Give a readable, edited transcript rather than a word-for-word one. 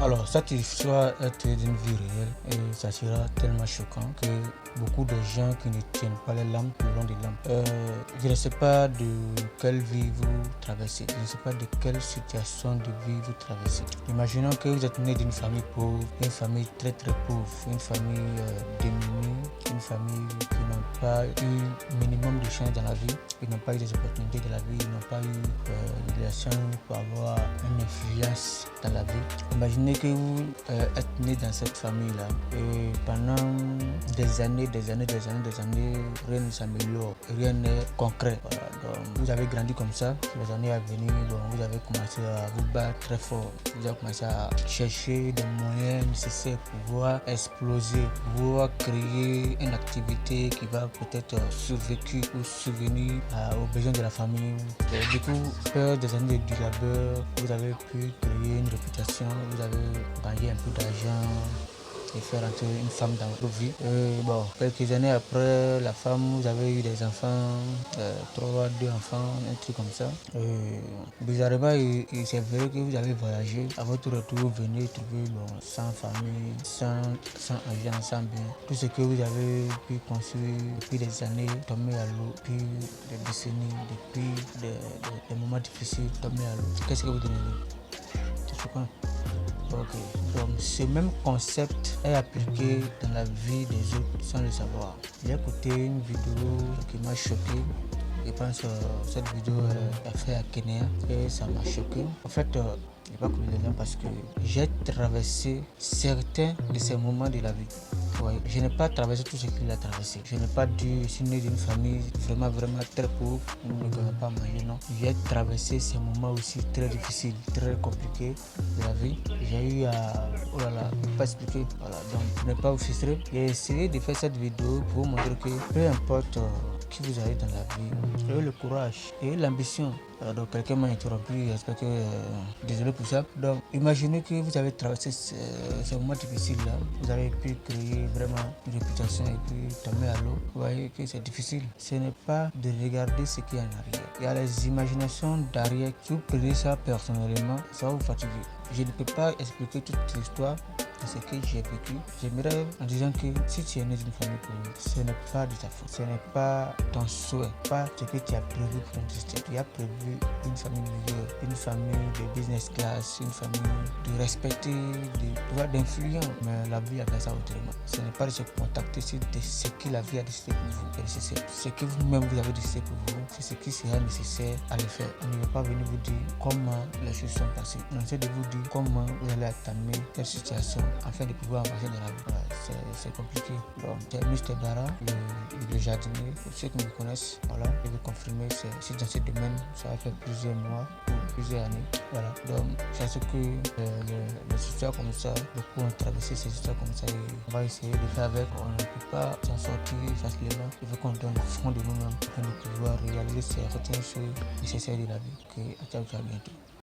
Alors, cette histoire est d'une vie réelle et ça sera tellement choquant que beaucoup de gens qui ne tiennent pas les lampes auront des lampes. Je ne sais pas de quelle vie vous traversez, je ne sais pas de quelle situation de vie vous traversez. Imaginons que vous êtes né d'une famille pauvre, une famille très pauvre, une famille démunie, une famille qui n'a pas eu minimum de chance dans la vie, qui n'ont pas eu des opportunités de la vie, ils n'ont pas eu de la chance pour avoir une influence dans la vie. Imaginez que vous êtes né dans cette famille-là et pendant des années, rien ne s'améliore, rien n'est concret. Voilà, donc vous avez grandi comme ça, les années à venir, bon, vous avez commencé à vous battre très fort, vous avez commencé à chercher des moyens nécessaires pour pouvoir exploser, pour pouvoir créer une activité qui va peut-être survécu ou survenir aux besoins de la famille. Et du coup, peur des années du labeur, vous avez pu créer une réputation, vous avez gagné un peu d'argent et faire entrer une femme dans votre vie. Et bon, quelques années après, la femme, vous avez eu des enfants, 2 enfants, un truc comme ça. Et bizarrement, il s'est vrai que vous avez voyagé. À votre retour, vous venez trouver sans famille, sans argent, sans bien. Tout ce que vous avez pu construire depuis des années tombé à l'eau, depuis des décennies, depuis des moments difficiles tombé à l'eau. Qu'est-ce que vous donnez? C'est choquant. Ok, donc ce même concept est appliqué dans la vie des autres sans le savoir. J'ai écouté une vidéo qui m'a choqué. Je pense que cette vidéo est faite à Kenya et ça m'a choqué. En fait, je n'ai pas connu les gens parce que j'ai traversé certains de ces moments de la vie. Ouais, je n'ai pas traversé tout ce qu'il a traversé. Je n'ai pas dû, je suis né d'une famille vraiment très pauvre, on ne gagne pas manger, non. J'ai traversé ces moments aussi très difficiles, très compliqués de la vie. J'ai eu à, oh là là, je ne peux pas expliquer, voilà, donc je n'ai pas vous frustrer. J'ai essayé de faire cette vidéo pour vous montrer que peu importe qui vous avez dans la vie, ayez le courage et l'ambition. Donc quelqu'un m'a interrompu, j'espère que désolé pour ça. Donc imaginez que vous avez traversé ces moments difficiles là, vous avez pu créer vraiment une réputation et puis tomber à l'eau. Vous voyez que c'est difficile. Ce n'est pas de regarder ce qu'il y a en arrière. Il y a les imaginations derrière. Si vous prenez ça personnellement, ça va vous fatiguer. Je ne peux pas expliquer toute l'histoire de ce que j'ai vécu. J'aimerais en disant que si tu es né d'une famille pauvre, ce n'est pas de ta faute, ce n'est pas ton souhait, pas ce que tu as prévu pour ton destin. Tu as prévu une famille meilleure, une famille de business class, une famille de respecter, d'influence. Mais la vie a fait ça autrement. Ce n'est pas de se contacter sur ce que la vie a décidé pour vous. Ce que vous-même vous avez décidé pour vous, c'est ce qui sera nécessaire à le faire. On ne va pas venir vous dire comment les choses sont passées. On essaie de vous dire comment vous allez attamer cette situation afin de pouvoir avancer dans la vie. Ouais, c'est compliqué. Donc, c'est Mr. Bara, le jardinier. Pour ceux qui me connaissent, voilà, je vais confirmer, c'est dans ce domaine, ça va faire plusieurs mois ou plusieurs années. Voilà, donc, c'est ce que les histoires comme ça, beaucoup ont traversé ces histoires comme ça et on va essayer de faire avec. On ne peut pas s'en sortir facilement. Il faut qu'on donne le fond de nous-mêmes afin de pouvoir réaliser certaines choses nécessaires de la vie. Ok, à ciao, ciao, bientôt.